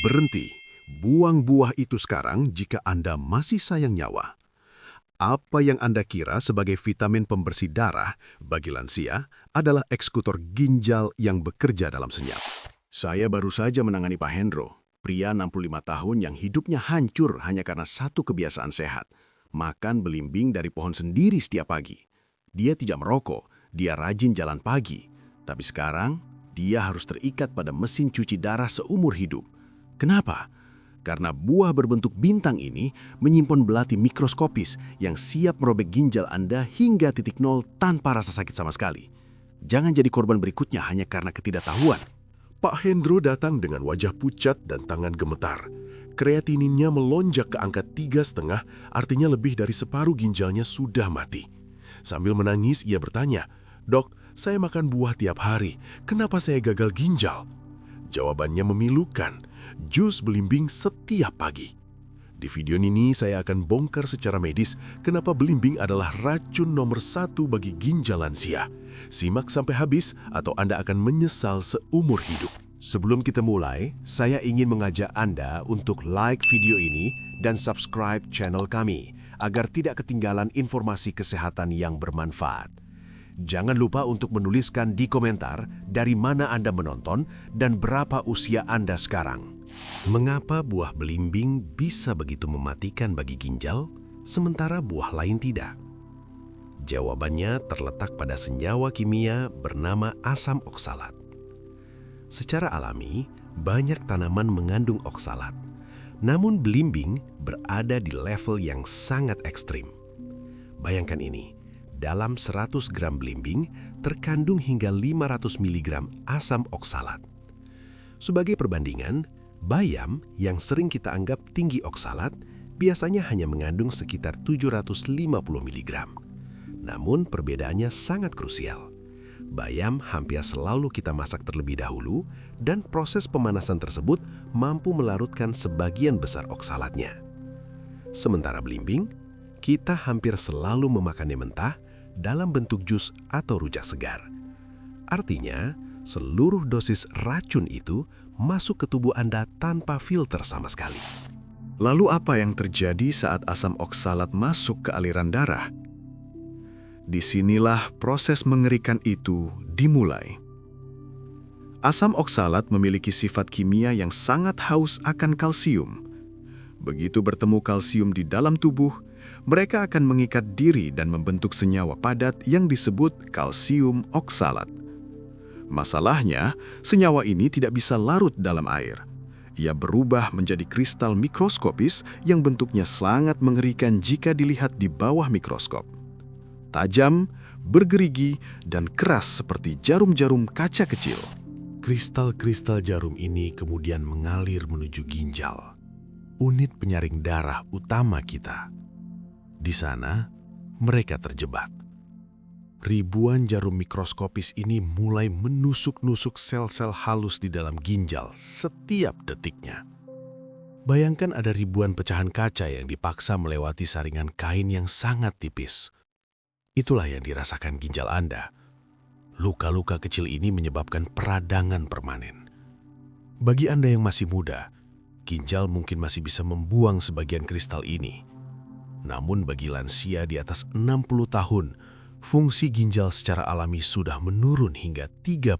Berhenti, buang buah itu sekarang jika Anda masih sayang nyawa. Apa yang Anda kira sebagai vitamin pembersih darah bagi lansia adalah eksekutor ginjal yang bekerja dalam senyap. Saya baru saja menangani Pak Hendro, pria 65 tahun yang hidupnya hancur hanya karena satu kebiasaan sehat, makan belimbing dari pohon sendiri setiap pagi. Dia tidak merokok, dia rajin jalan pagi, tapi sekarang dia harus terikat pada mesin cuci darah seumur hidup. Kenapa? Karena buah berbentuk bintang ini menyimpan belati mikroskopis yang siap merobek ginjal Anda hingga titik nol tanpa rasa sakit sama sekali. Jangan jadi korban berikutnya hanya karena ketidaktahuan. Pak Hendro datang dengan wajah pucat dan tangan gemetar. Kreatininnya melonjak ke angka 3,5, artinya lebih dari separuh ginjalnya sudah mati. Sambil menangis, ia bertanya, "Dok, saya makan buah tiap hari. Kenapa saya gagal ginjal?" Jawabannya memilukan, jus belimbing setiap pagi. Di video ini saya akan bongkar secara medis kenapa belimbing adalah racun nomor 1 bagi ginjal lansia. Simak sampai habis atau Anda akan menyesal seumur hidup. Sebelum kita mulai, saya ingin mengajak Anda untuk like video ini dan subscribe channel kami agar tidak ketinggalan informasi kesehatan yang bermanfaat. Jangan lupa untuk menuliskan di komentar dari mana Anda menonton dan berapa usia Anda sekarang. Mengapa buah belimbing bisa begitu mematikan bagi ginjal, sementara buah lain tidak? Jawabannya terletak pada senyawa kimia bernama asam oksalat. Secara alami, banyak tanaman mengandung oksalat. Namun belimbing berada di level yang sangat ekstrim. Bayangkan ini. Dalam 100 gram belimbing terkandung hingga 500 mg asam oksalat. Sebagai perbandingan, bayam yang sering kita anggap tinggi oksalat biasanya hanya mengandung sekitar 750 mg. Namun perbedaannya sangat krusial. Bayam hampir selalu kita masak terlebih dahulu dan proses pemanasan tersebut mampu melarutkan sebagian besar oksalatnya. Sementara belimbing, kita hampir selalu memakannya mentah dalam bentuk jus atau rujak segar. Artinya, seluruh dosis racun itu masuk ke tubuh Anda tanpa filter sama sekali. Lalu apa yang terjadi saat asam oksalat masuk ke aliran darah? Disinilah proses mengerikan itu dimulai. Asam oksalat memiliki sifat kimia yang sangat haus akan kalsium. Begitu bertemu kalsium di dalam tubuh, mereka akan mengikat diri dan membentuk senyawa padat yang disebut kalsium oksalat. Masalahnya, senyawa ini tidak bisa larut dalam air. Ia berubah menjadi kristal mikroskopis yang bentuknya sangat mengerikan jika dilihat di bawah mikroskop. Tajam, bergerigi, dan keras seperti jarum-jarum kaca kecil. Kristal-kristal jarum ini kemudian mengalir menuju ginjal, unit penyaring darah utama kita. Di sana, mereka terjebak. Ribuan jarum mikroskopis ini mulai menusuk-nusuk sel-sel halus di dalam ginjal setiap detiknya. Bayangkan ada ribuan pecahan kaca yang dipaksa melewati saringan kain yang sangat tipis. Itulah yang dirasakan ginjal Anda. Luka-luka kecil ini menyebabkan peradangan permanen. Bagi Anda yang masih muda, ginjal mungkin masih bisa membuang sebagian kristal ini. Namun bagi lansia di atas 60 tahun, fungsi ginjal secara alami sudah menurun hingga 30%.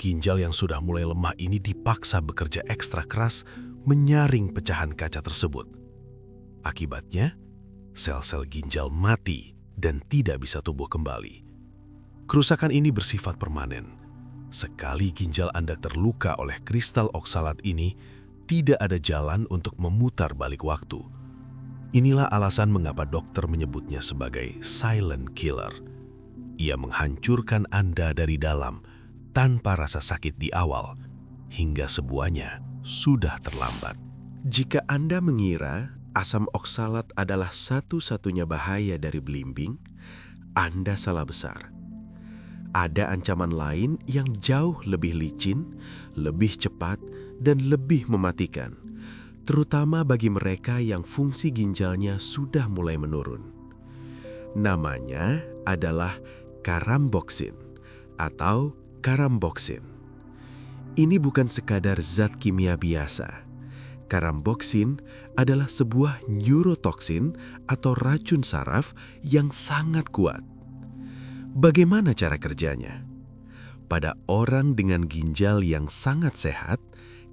Ginjal yang sudah mulai lemah ini dipaksa bekerja ekstra keras menyaring pecahan kaca tersebut. Akibatnya, sel-sel ginjal mati dan tidak bisa tumbuh kembali. Kerusakan ini bersifat permanen. Sekali ginjal Anda terluka oleh kristal oksalat ini, tidak ada jalan untuk memutar balik waktu. Inilah alasan mengapa dokter menyebutnya sebagai silent killer. Ia menghancurkan Anda dari dalam tanpa rasa sakit di awal, hingga semuanya sudah terlambat. Jika Anda mengira asam oksalat adalah satu-satunya bahaya dari belimbing, Anda salah besar. Ada ancaman lain yang jauh lebih licin, lebih cepat, dan lebih mematikan, terutama bagi mereka yang fungsi ginjalnya sudah mulai menurun. Namanya adalah karamboksin atau karamboksin. Ini bukan sekadar zat kimia biasa. Karamboksin adalah sebuah neurotoksin atau racun saraf yang sangat kuat. Bagaimana cara kerjanya? Pada orang dengan ginjal yang sangat sehat,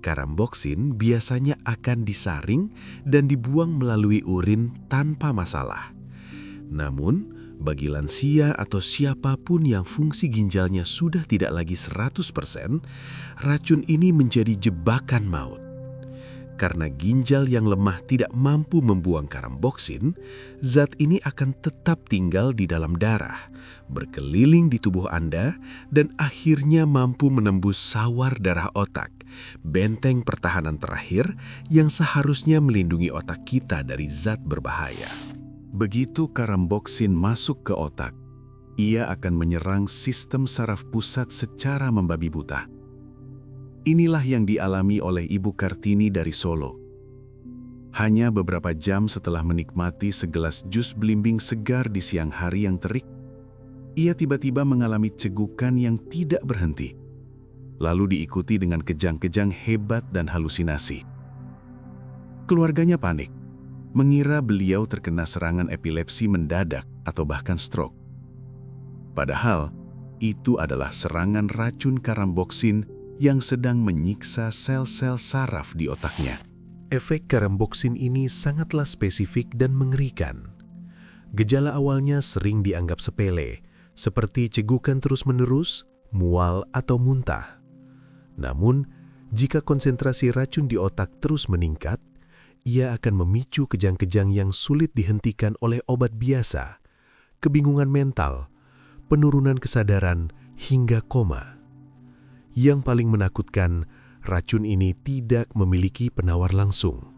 karamboksin biasanya akan disaring dan dibuang melalui urin tanpa masalah. Namun, bagi lansia atau siapapun yang fungsi ginjalnya sudah tidak lagi 100%, racun ini menjadi jebakan maut. Karena ginjal yang lemah tidak mampu membuang karamboksin, zat ini akan tetap tinggal di dalam darah, berkeliling di tubuh Anda, dan akhirnya mampu menembus sawar darah otak, benteng pertahanan terakhir yang seharusnya melindungi otak kita dari zat berbahaya. Begitu karamboksin masuk ke otak, ia akan menyerang sistem saraf pusat secara membabi buta. Inilah yang dialami oleh Ibu Kartini dari Solo. Hanya beberapa jam setelah menikmati segelas jus belimbing segar di siang hari yang terik, ia tiba-tiba mengalami cegukan yang tidak berhenti, lalu diikuti dengan kejang-kejang hebat dan halusinasi. Keluarganya panik, mengira beliau terkena serangan epilepsi mendadak atau bahkan stroke. Padahal, itu adalah serangan racun karamboksin yang sedang menyiksa sel-sel saraf di otaknya. Efek karamboksin ini sangatlah spesifik dan mengerikan. Gejala awalnya sering dianggap sepele, seperti cegukan terus-menerus, mual, atau muntah. Namun, jika konsentrasi racun di otak terus meningkat, ia akan memicu kejang-kejang yang sulit dihentikan oleh obat biasa, kebingungan mental, penurunan kesadaran, hingga koma. Yang paling menakutkan, racun ini tidak memiliki penawar langsung.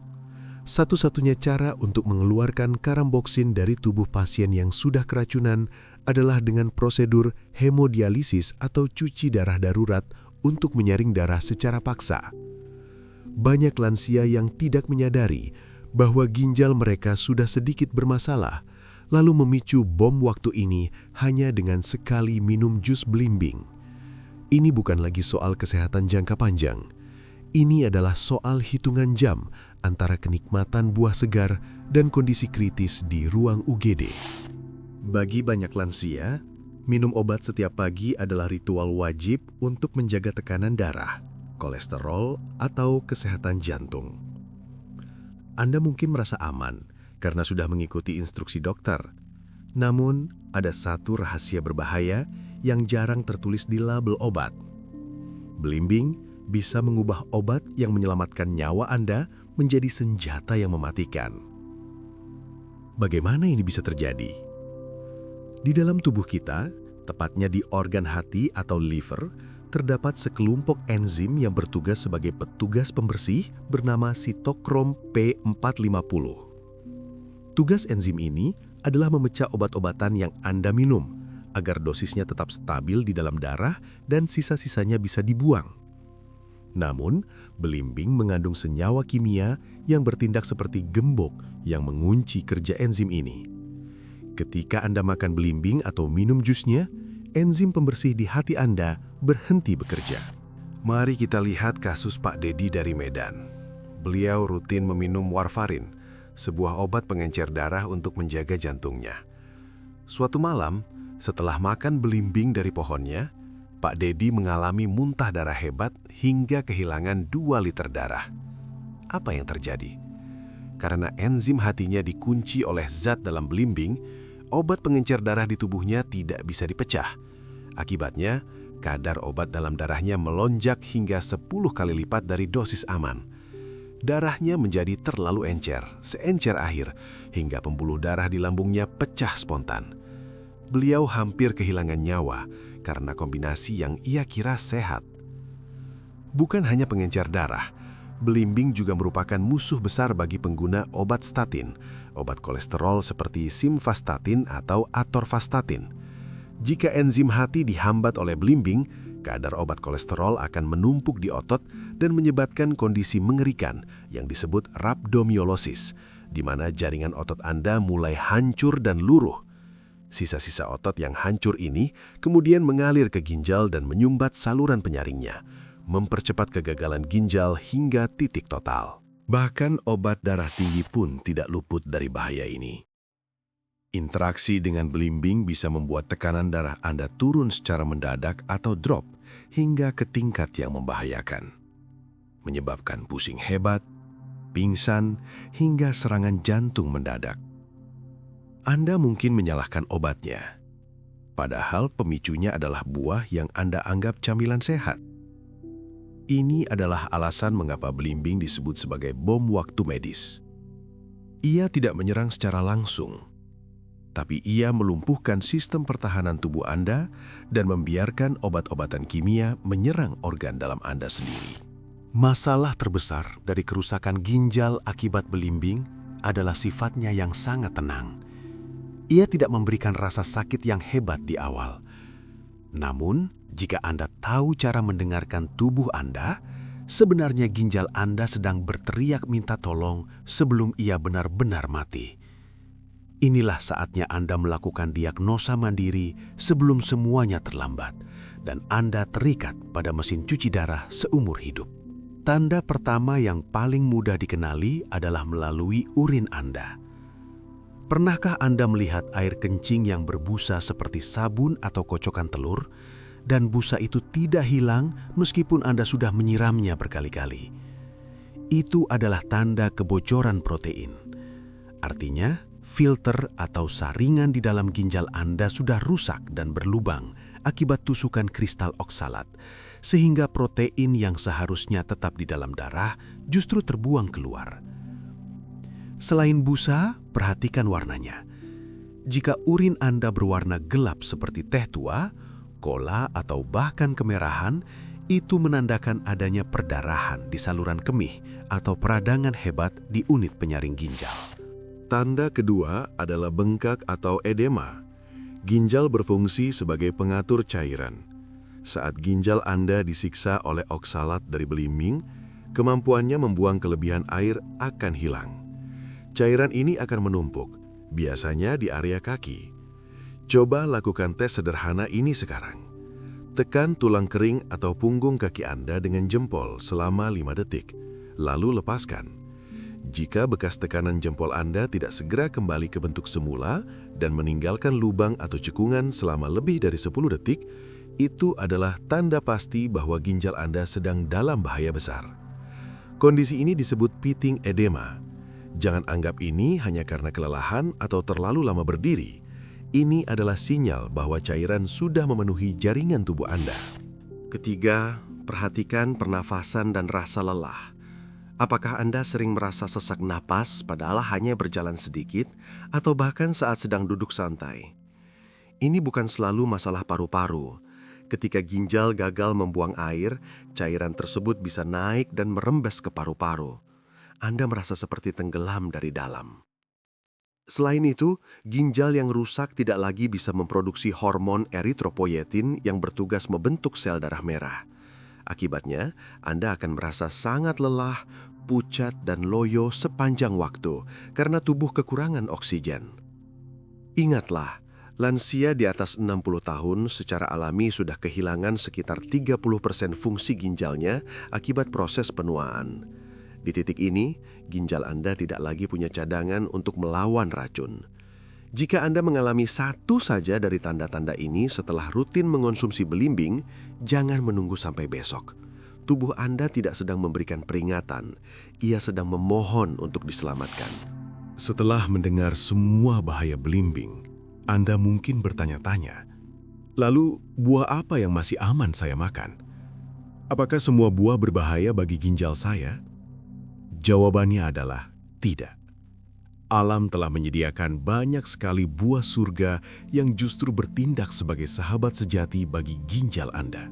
Satu-satunya cara untuk mengeluarkan karamboksin dari tubuh pasien yang sudah keracunan adalah dengan prosedur hemodialisis atau cuci darah darurat untuk menyaring darah secara paksa. Banyak lansia yang tidak menyadari bahwa ginjal mereka sudah sedikit bermasalah, lalu memicu bom waktu ini hanya dengan sekali minum jus belimbing. Ini bukan lagi soal kesehatan jangka panjang. Ini adalah soal hitungan jam antara kenikmatan buah segar dan kondisi kritis di ruang UGD. Bagi banyak lansia, minum obat setiap pagi adalah ritual wajib untuk menjaga tekanan darah, kolesterol, atau kesehatan jantung. Anda mungkin merasa aman karena sudah mengikuti instruksi dokter. Namun, ada satu rahasia berbahaya yang jarang tertulis di label obat. Belimbing bisa mengubah obat yang menyelamatkan nyawa Anda menjadi senjata yang mematikan. Bagaimana ini bisa terjadi? Di dalam tubuh kita, tepatnya di organ hati atau liver, terdapat sekelompok enzim yang bertugas sebagai petugas pembersih bernama sitokrom P450. Tugas enzim ini adalah memecah obat-obatan yang Anda minum, agar dosisnya tetap stabil di dalam darah dan sisa-sisanya bisa dibuang. Namun, belimbing mengandung senyawa kimia yang bertindak seperti gembok yang mengunci kerja enzim ini. Ketika Anda makan belimbing atau minum jusnya, enzim pembersih di hati Anda berhenti bekerja. Mari kita lihat kasus Pak Dedi dari Medan. Beliau rutin meminum warfarin, sebuah obat pengencer darah untuk menjaga jantungnya. Suatu malam, setelah makan belimbing dari pohonnya, Pak Dedi mengalami muntah darah hebat hingga kehilangan 2 liter darah. Apa yang terjadi? Karena enzim hatinya dikunci oleh zat dalam belimbing, obat pengencer darah di tubuhnya tidak bisa dipecah. Akibatnya, kadar obat dalam darahnya melonjak hingga 10 kali lipat dari dosis aman. Darahnya menjadi terlalu encer, seencer air, hingga pembuluh darah di lambungnya pecah spontan. Beliau hampir kehilangan nyawa karena kombinasi yang ia kira sehat. Bukan hanya pengencer darah, belimbing juga merupakan musuh besar bagi pengguna obat statin, obat kolesterol seperti simvastatin atau atorvastatin. Jika enzim hati dihambat oleh belimbing, kadar obat kolesterol akan menumpuk di otot dan menyebabkan kondisi mengerikan yang disebut rhabdomyolosis, di mana jaringan otot Anda mulai hancur dan luruh. Sisa-sisa otot yang hancur ini kemudian mengalir ke ginjal dan menyumbat saluran penyaringnya, mempercepat kegagalan ginjal hingga titik total. Bahkan obat darah tinggi pun tidak luput dari bahaya ini. Interaksi dengan belimbing bisa membuat tekanan darah Anda turun secara mendadak atau drop hingga ke tingkat yang membahayakan, menyebabkan pusing hebat, pingsan, hingga serangan jantung mendadak. Anda mungkin menyalahkan obatnya, padahal pemicunya adalah buah yang Anda anggap camilan sehat. Ini adalah alasan mengapa belimbing disebut sebagai bom waktu medis. Ia tidak menyerang secara langsung, tapi ia melumpuhkan sistem pertahanan tubuh Anda dan membiarkan obat-obatan kimia menyerang organ dalam Anda sendiri. Masalah terbesar dari kerusakan ginjal akibat belimbing adalah sifatnya yang sangat tenang. Ia tidak memberikan rasa sakit yang hebat di awal. Namun, jika Anda tahu cara mendengarkan tubuh Anda, sebenarnya ginjal Anda sedang berteriak minta tolong sebelum ia benar-benar mati. Inilah saatnya Anda melakukan diagnosa mandiri sebelum semuanya terlambat, dan Anda terikat pada mesin cuci darah seumur hidup. Tanda pertama yang paling mudah dikenali adalah melalui urin Anda. Pernahkah Anda melihat air kencing yang berbusa seperti sabun atau kocokan telur, dan busa itu tidak hilang meskipun Anda sudah menyiramnya berkali-kali? Itu adalah tanda kebocoran protein. Artinya, filter atau saringan di dalam ginjal Anda sudah rusak dan berlubang akibat tusukan kristal oksalat, sehingga protein yang seharusnya tetap di dalam darah justru terbuang keluar. Selain busa, perhatikan warnanya. Jika urin Anda berwarna gelap seperti teh tua, kola, atau bahkan kemerahan, itu menandakan adanya perdarahan di saluran kemih atau peradangan hebat di unit penyaring ginjal. Tanda kedua adalah bengkak atau edema. Ginjal berfungsi sebagai pengatur cairan. Saat ginjal Anda disiksa oleh oksalat dari belimbing, kemampuannya membuang kelebihan air akan hilang. Cairan ini akan menumpuk, biasanya di area kaki. Coba lakukan tes sederhana ini sekarang. Tekan tulang kering atau punggung kaki Anda dengan jempol selama 5 detik, lalu lepaskan. Jika bekas tekanan jempol Anda tidak segera kembali ke bentuk semula dan meninggalkan lubang atau cekungan selama lebih dari 10 detik, itu adalah tanda pasti bahwa ginjal Anda sedang dalam bahaya besar. Kondisi ini disebut pitting edema. Jangan anggap ini hanya karena kelelahan atau terlalu lama berdiri. Ini adalah sinyal bahwa cairan sudah memenuhi jaringan tubuh Anda. Ketiga, perhatikan pernafasan dan rasa lelah. Apakah Anda sering merasa sesak napas padahal hanya berjalan sedikit atau bahkan saat sedang duduk santai? Ini bukan selalu masalah paru-paru. Ketika ginjal gagal membuang air, cairan tersebut bisa naik dan merembes ke paru-paru. Anda merasa seperti tenggelam dari dalam. Selain itu, ginjal yang rusak tidak lagi bisa memproduksi hormon eritropoietin yang bertugas membentuk sel darah merah. Akibatnya, Anda akan merasa sangat lelah, pucat, dan loyo sepanjang waktu karena tubuh kekurangan oksigen. Ingatlah, lansia di atas 60 tahun secara alami sudah kehilangan sekitar 30% fungsi ginjalnya akibat proses penuaan. Di titik ini, ginjal Anda tidak lagi punya cadangan untuk melawan racun. Jika Anda mengalami satu saja dari tanda-tanda ini setelah rutin mengonsumsi belimbing, jangan menunggu sampai besok. Tubuh Anda tidak sedang memberikan peringatan, ia sedang memohon untuk diselamatkan. Setelah mendengar semua bahaya belimbing, Anda mungkin bertanya-tanya, lalu buah apa yang masih aman saya makan? Apakah semua buah berbahaya bagi ginjal saya? Jawabannya adalah tidak. Alam telah menyediakan banyak sekali buah surga yang justru bertindak sebagai sahabat sejati bagi ginjal Anda.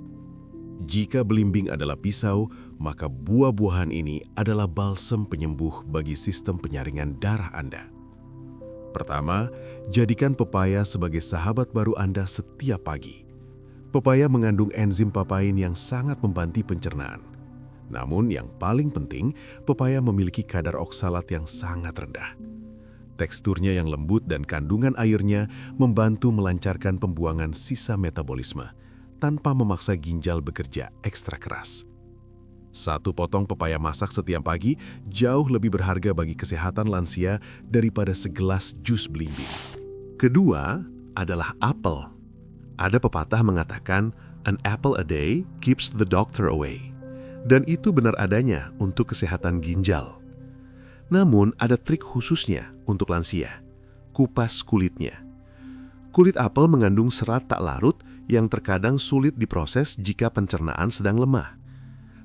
Jika belimbing adalah pisau, maka buah-buahan ini adalah balsem penyembuh bagi sistem penyaringan darah Anda. Pertama, jadikan pepaya sebagai sahabat baru Anda setiap pagi. Pepaya mengandung enzim papain yang sangat membantu pencernaan. Namun yang paling penting, pepaya memiliki kadar oksalat yang sangat rendah. Teksturnya yang lembut dan kandungan airnya membantu melancarkan pembuangan sisa metabolisme tanpa memaksa ginjal bekerja ekstra keras. Satu potong pepaya masak setiap pagi jauh lebih berharga bagi kesehatan lansia daripada segelas jus belimbing. Kedua adalah apel. Ada pepatah mengatakan, "An apple a day keeps the doctor away." Dan itu benar adanya untuk kesehatan ginjal. Namun ada trik khususnya untuk lansia, kupas kulitnya. Kulit apel mengandung serat tak larut yang terkadang sulit diproses jika pencernaan sedang lemah.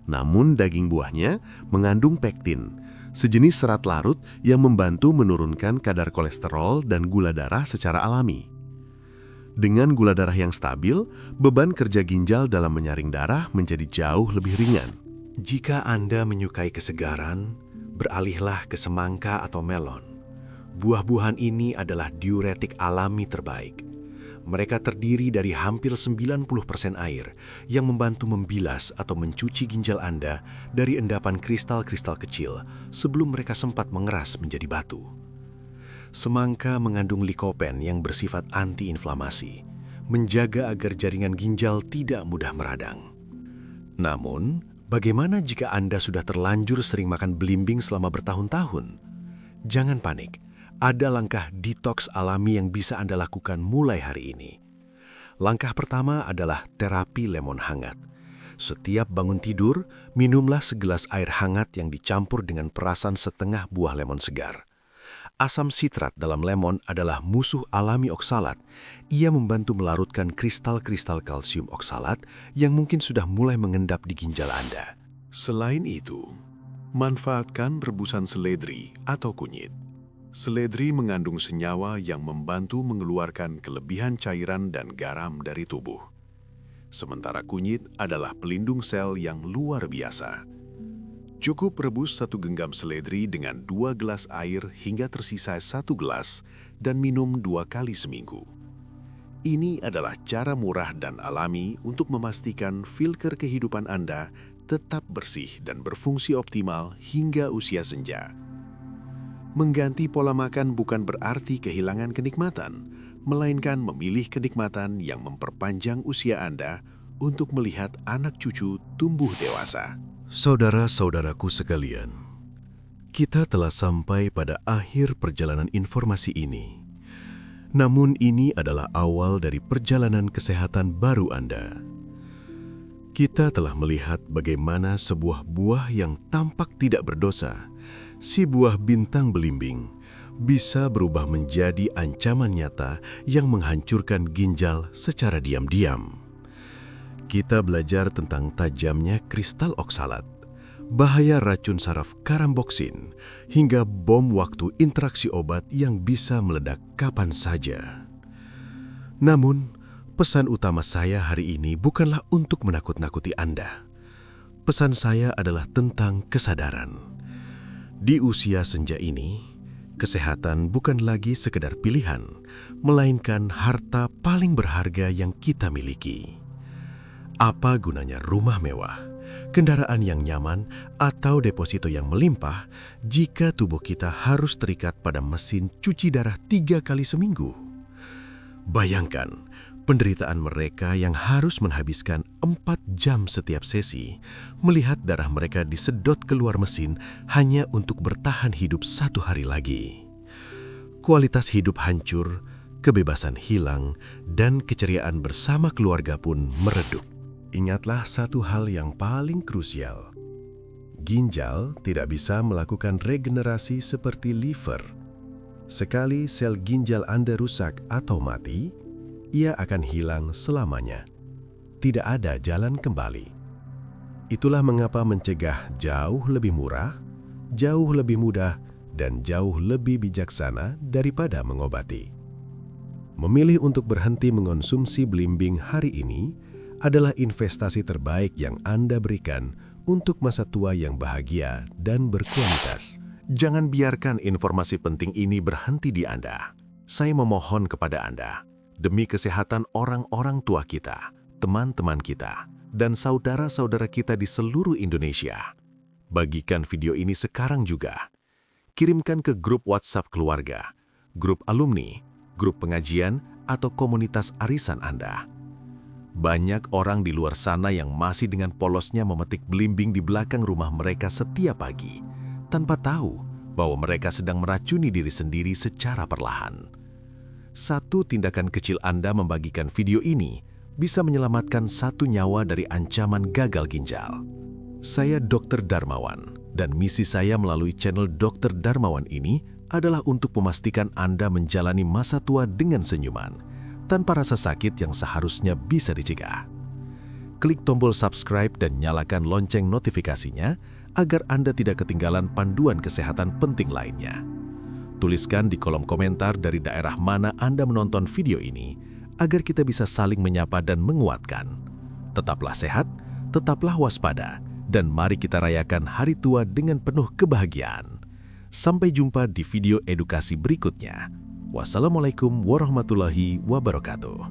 Namun daging buahnya mengandung pektin, sejenis serat larut yang membantu menurunkan kadar kolesterol dan gula darah secara alami. Dengan gula darah yang stabil, beban kerja ginjal dalam menyaring darah menjadi jauh lebih ringan. Jika Anda menyukai kesegaran, beralihlah ke semangka atau melon. Buah-buahan ini adalah diuretik alami terbaik. Mereka terdiri dari hampir 90% air yang membantu membilas atau mencuci ginjal Anda dari endapan kristal-kristal kecil sebelum mereka sempat mengeras menjadi batu. Semangka mengandung likopen yang bersifat anti-inflamasi, menjaga agar jaringan ginjal tidak mudah meradang. Namun, bagaimana jika Anda sudah terlanjur sering makan belimbing selama bertahun-tahun? Jangan panik. Ada langkah detoks alami yang bisa Anda lakukan mulai hari ini. Langkah pertama adalah terapi lemon hangat. Setiap bangun tidur, minumlah segelas air hangat yang dicampur dengan perasan setengah buah lemon segar. Asam sitrat dalam lemon adalah musuh alami oksalat. Ia membantu melarutkan kristal-kristal kalsium oksalat yang mungkin sudah mulai mengendap di ginjal Anda. Selain itu, manfaatkan rebusan seledri atau kunyit. Seledri mengandung senyawa yang membantu mengeluarkan kelebihan cairan dan garam dari tubuh. Sementara kunyit adalah pelindung sel yang luar biasa. Cukup rebus 1 genggam seledri dengan 2 gelas air hingga tersisa 1 gelas dan minum 2 kali seminggu. Ini adalah cara murah dan alami untuk memastikan filter kehidupan Anda tetap bersih dan berfungsi optimal hingga usia senja. Mengganti pola makan bukan berarti kehilangan kenikmatan, melainkan memilih kenikmatan yang memperpanjang usia Anda untuk melihat anak cucu tumbuh dewasa. Saudara-saudaraku sekalian, kita telah sampai pada akhir perjalanan informasi ini. Namun ini adalah awal dari perjalanan kesehatan baru Anda. Kita telah melihat bagaimana sebuah buah yang tampak tidak berdosa, si buah bintang belimbing, bisa berubah menjadi ancaman nyata yang menghancurkan ginjal secara diam-diam. Kita belajar tentang tajamnya kristal oksalat, bahaya racun saraf karamboksin, hingga bom waktu interaksi obat yang bisa meledak kapan saja. Namun, pesan utama saya hari ini bukanlah untuk menakut-nakuti Anda. Pesan saya adalah tentang kesadaran. Di usia senja ini, kesehatan bukan lagi sekedar pilihan, melainkan harta paling berharga yang kita miliki. Apa gunanya rumah mewah, kendaraan yang nyaman, atau deposito yang melimpah jika tubuh kita harus terikat pada mesin cuci darah 3 kali seminggu? Bayangkan penderitaan mereka yang harus menghabiskan 4 jam setiap sesi, melihat darah mereka disedot keluar mesin hanya untuk bertahan hidup 1 hari lagi. Kualitas hidup hancur, kebebasan hilang, dan keceriaan bersama keluarga pun meredup. Ingatlah satu hal yang paling krusial. Ginjal tidak bisa melakukan regenerasi seperti liver. Sekali sel ginjal Anda rusak atau mati, ia akan hilang selamanya. Tidak ada jalan kembali. Itulah mengapa mencegah jauh lebih murah, jauh lebih mudah, dan jauh lebih bijaksana daripada mengobati. Memilih untuk berhenti mengonsumsi belimbing hari ini adalah investasi terbaik yang Anda berikan untuk masa tua yang bahagia dan berkualitas. Jangan biarkan informasi penting ini berhenti di Anda. Saya memohon kepada Anda, demi kesehatan orang-orang tua kita, teman-teman kita, dan saudara-saudara kita di seluruh Indonesia. Bagikan video ini sekarang juga. Kirimkan ke grup WhatsApp keluarga, grup alumni, grup pengajian, atau komunitas arisan Anda. Banyak orang di luar sana yang masih dengan polosnya memetik belimbing di belakang rumah mereka setiap pagi, tanpa tahu bahwa mereka sedang meracuni diri sendiri secara perlahan. Satu tindakan kecil Anda membagikan video ini bisa menyelamatkan satu nyawa dari ancaman gagal ginjal. Saya Dr. Darmawan, dan misi saya melalui channel Dr. Darmawan ini adalah untuk memastikan Anda menjalani masa tua dengan senyuman, tanpa rasa sakit yang seharusnya bisa dicegah. Klik tombol subscribe dan nyalakan lonceng notifikasinya agar Anda tidak ketinggalan panduan kesehatan penting lainnya. Tuliskan di kolom komentar dari daerah mana Anda menonton video ini agar kita bisa saling menyapa dan menguatkan. Tetaplah sehat, tetaplah waspada, dan mari kita rayakan hari tua dengan penuh kebahagiaan. Sampai jumpa di video edukasi berikutnya. Wassalamualaikum warahmatullahi wabarakatuh.